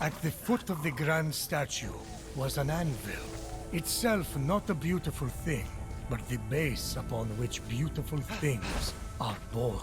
At the foot of the grand statue was an anvil, itself not a beautiful thing, but the base upon which beautiful things are born.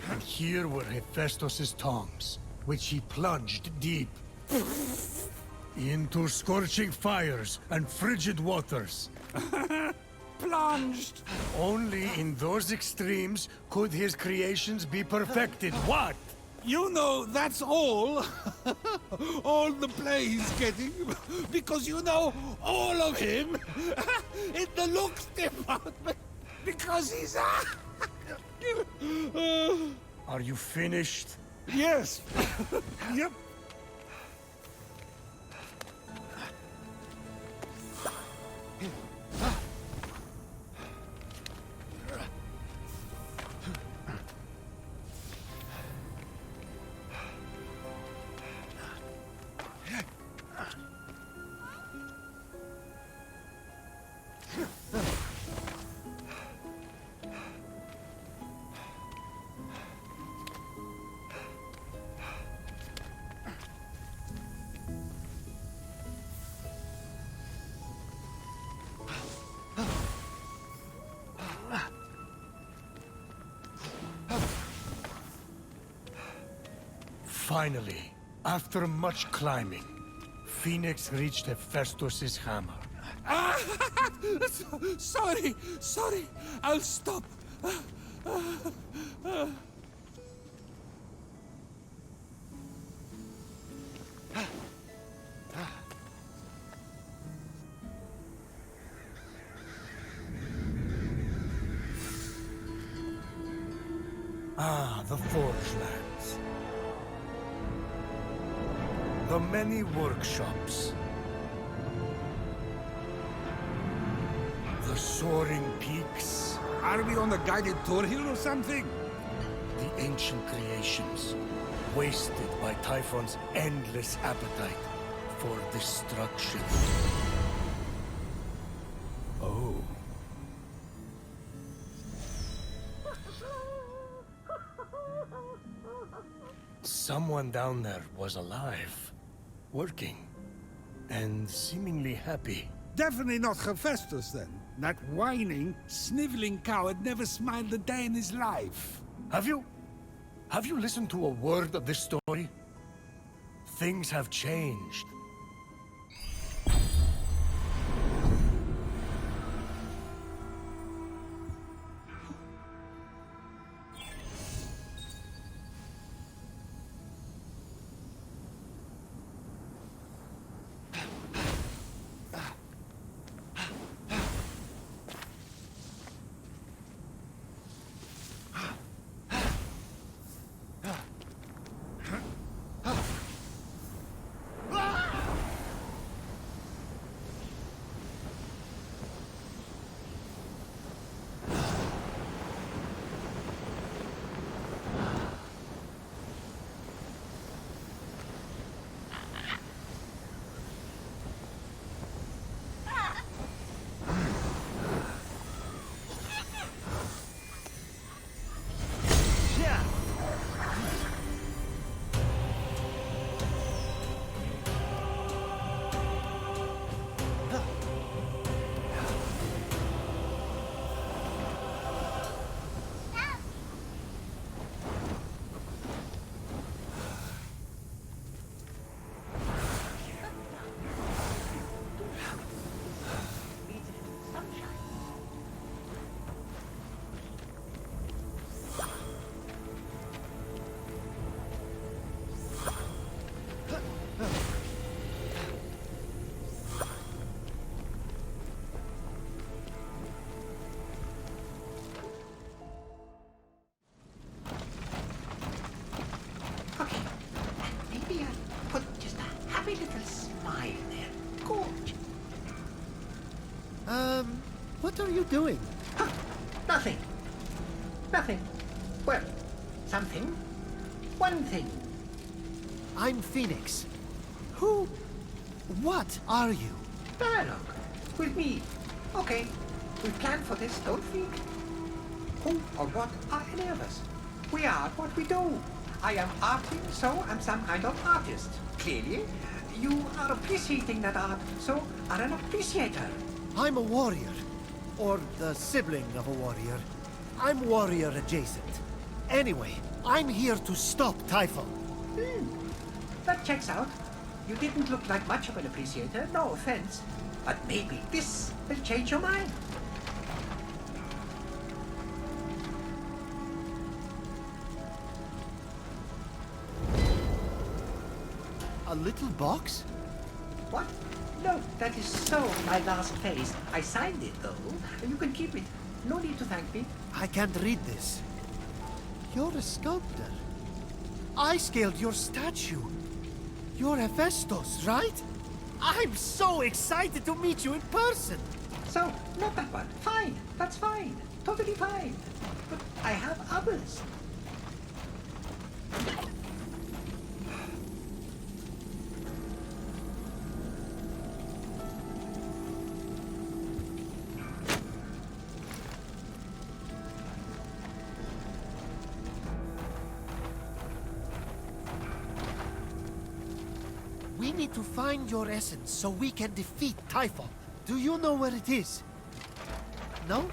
And here were Hephaistos' tongs, which he plunged deep into scorching fires and frigid waters. Plunged! Only in those extremes could his creations be perfected. What? You know, that's all. All the play's getting. Because you know all of him. In the looks department. Because he's... Are you finished? Yes. Yep. Finally, after much climbing, Fenyx reached Hephaistos' hammer. Sorry. I'll stop. Ah, the Forge Lands. The many workshops. The soaring peaks. Are we on a guided tour here or something? The ancient creations, wasted by Typhon's endless appetite for destruction. Oh. Someone down there was alive, working, and seemingly happy. Definitely not Hephaistos then. That whining, sniveling coward never smiled a day in his life. Have you listened to a word of this story? Things have changed. fine. Good. What are you doing? Huh, nothing. Nothing. Well, something. One thing. I'm Fenyx. Who? What are you? Dialogue. With me. Okay. We planned for this, don't we? Who or what are any of us? We are what we do. I am arting, so I'm some kind of artist. Clearly, you are appreciating that art, so are an appreciator. I'm a warrior. Or the sibling of a warrior. I'm warrior adjacent. Anyway, I'm here to stop Typhon. That checks out. You didn't look like much of an appreciator, no offense. But maybe this will change your mind. A little box? What? No, that is so my last phase. I signed it, though. You can keep it. No need to thank me. I can't read this. You're a sculptor. I scaled your statue. You're Hephaistos, right? I'm so excited to meet you in person. So, not that one. Fine. That's fine. Totally fine. But I have others. We need to find your essence so we can defeat Typhon. Do you know where it is? No?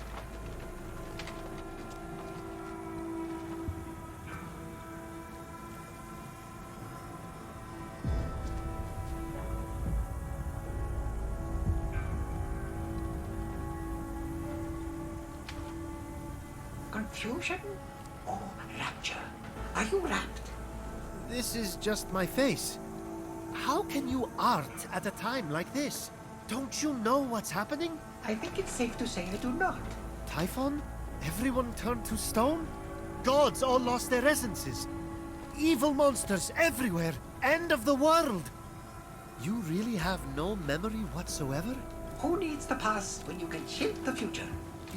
Confusion or rapture? Are you rapt? This is just my face. How can you art at a time like this? Don't you know what's happening? I think it's safe to say I do not. Typhon? Everyone turned to stone? Gods all lost their essences. Evil monsters everywhere. End of the world. You really have no memory whatsoever? Who needs the past when you can shape the future?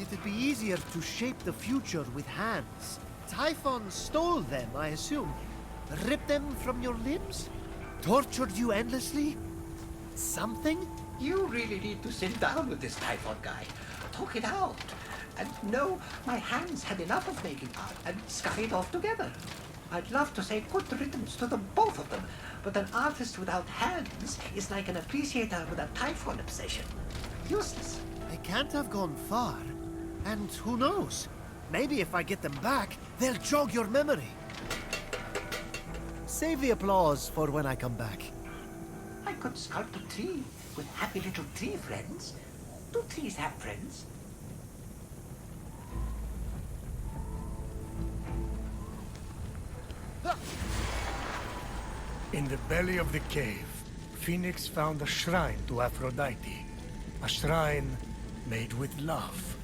It'd be easier to shape the future with hands. Typhon stole them, I assume. Ripped them from your limbs? Tortured you endlessly? Something? You really need to sit down with this Typhon guy. Talk it out. And no, my hands had enough of making art and scurried off together. I'd love to say good riddance to them, both of them, but an artist without hands is like an appreciator with a Typhon obsession. Useless. They can't have gone far. And who knows? Maybe if I get them back, they'll jog your memory. Save the applause for when I come back. I could sculpt a tree with happy little tree friends. Do trees have friends? In the belly of the cave, Fenyx found a shrine to Aphrodite. A shrine made with love.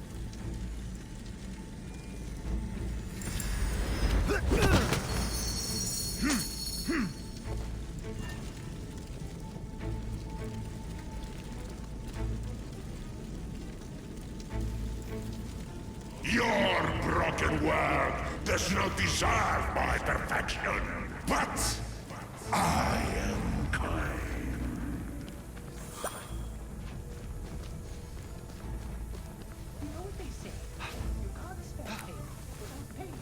Your broken world does not deserve my perfection, but I am kind. You know what they say? You can't expect pain without pain.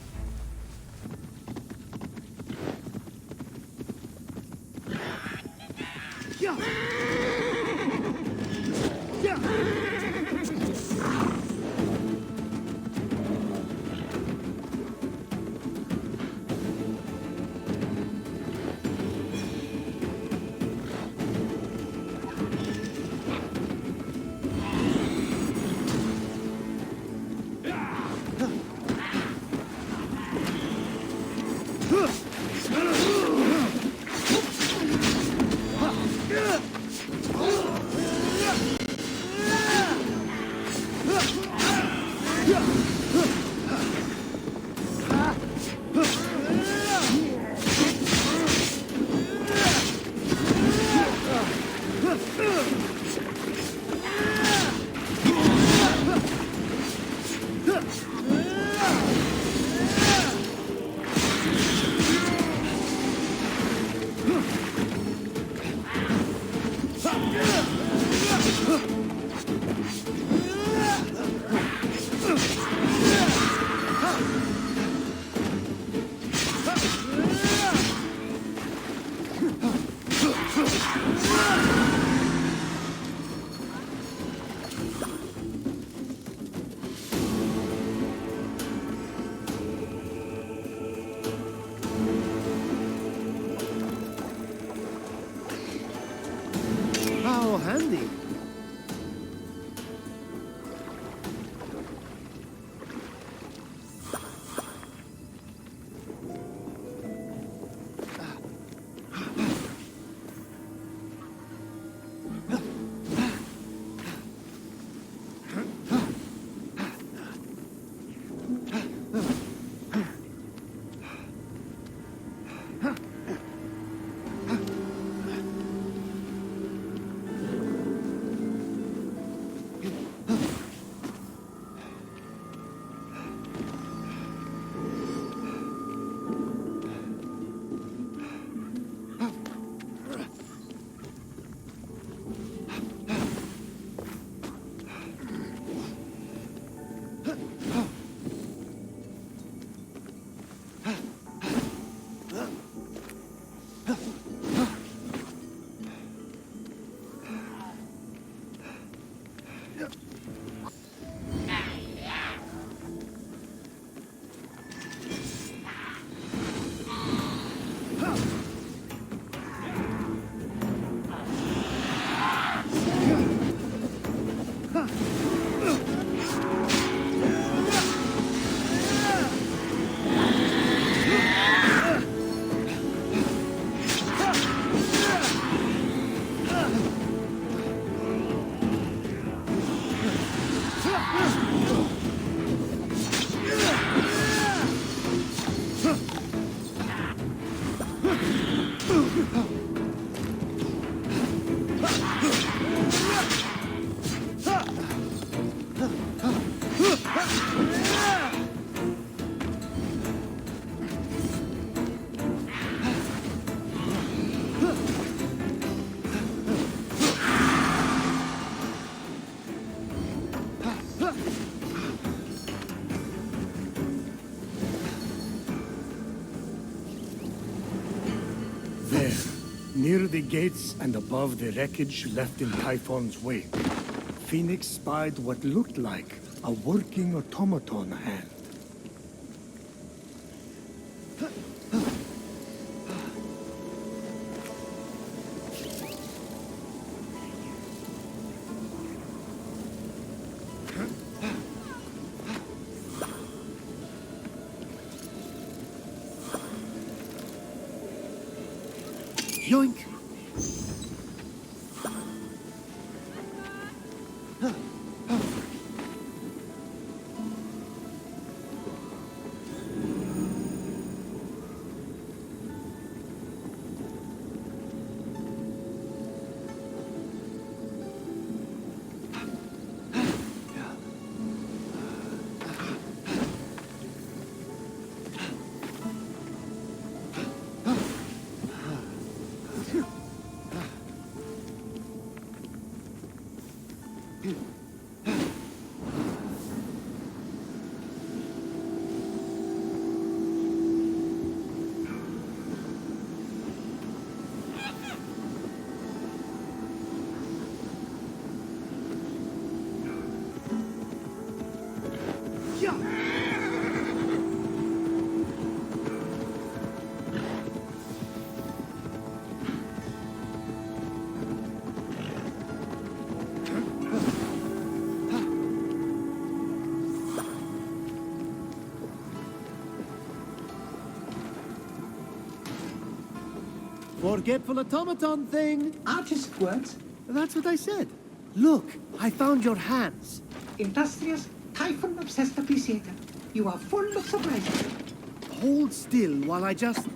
How handy. There, near the gates and above the wreckage left in Typhon's wake, Fenyx spied what looked like a working automaton hand. Yoink! Forgetful automaton thing. Artist words. That's what I said. Look, I found your hands. Industrious, Typhon-obsessed appreciator. You are full of surprises. Hold still while I just...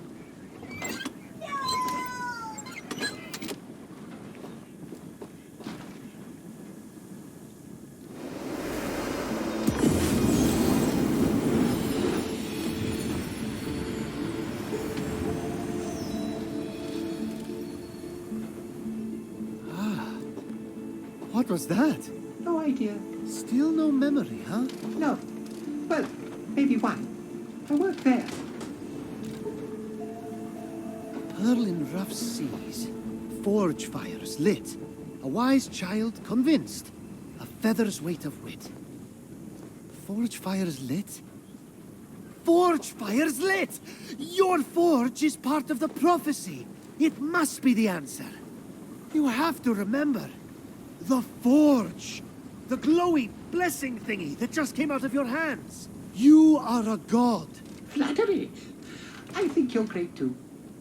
What was that? No idea. Still no memory, huh? No. Well, maybe one. I worked there. Pearl in rough seas. Forge fires lit. A wise child convinced. A feather's weight of wit. Forge fires lit? Forge fires lit! Your forge is part of the prophecy. It must be the answer. You have to remember. The forge. The glowy blessing thingy that just came out of your hands. You are a god. Flattery. I think you're great too.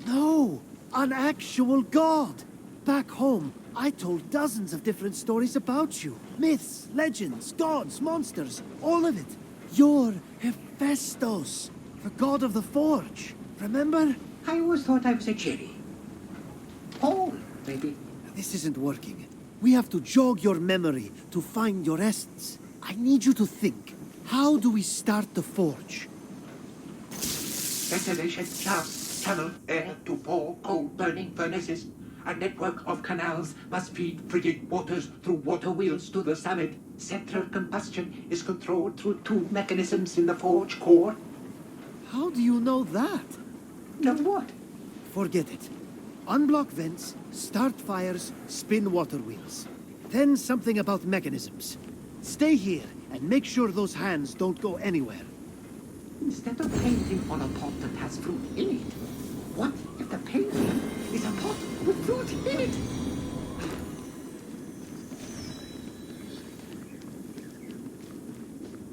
No, an actual god. Back home, I told dozens of different stories about you. Myths, legends, gods, monsters, all of it. You're Hephaistos, the god of the forge. Remember? I always thought I was a cherry. Paul, maybe. This isn't working. We have to jog your memory to find your essence. I need you to think. How do we start the forge? Ventilation shafts channel air to four coal-burning furnaces. A network of canals must feed frigid waters through water wheels to the summit. Central combustion is controlled through two mechanisms in the forge core. How do you know that? Know what? Forget it. Unblock vents, start fires, spin water wheels. Then something about mechanisms. Stay here and make sure those hands don't go anywhere. Instead of painting on a pot that has fruit in it,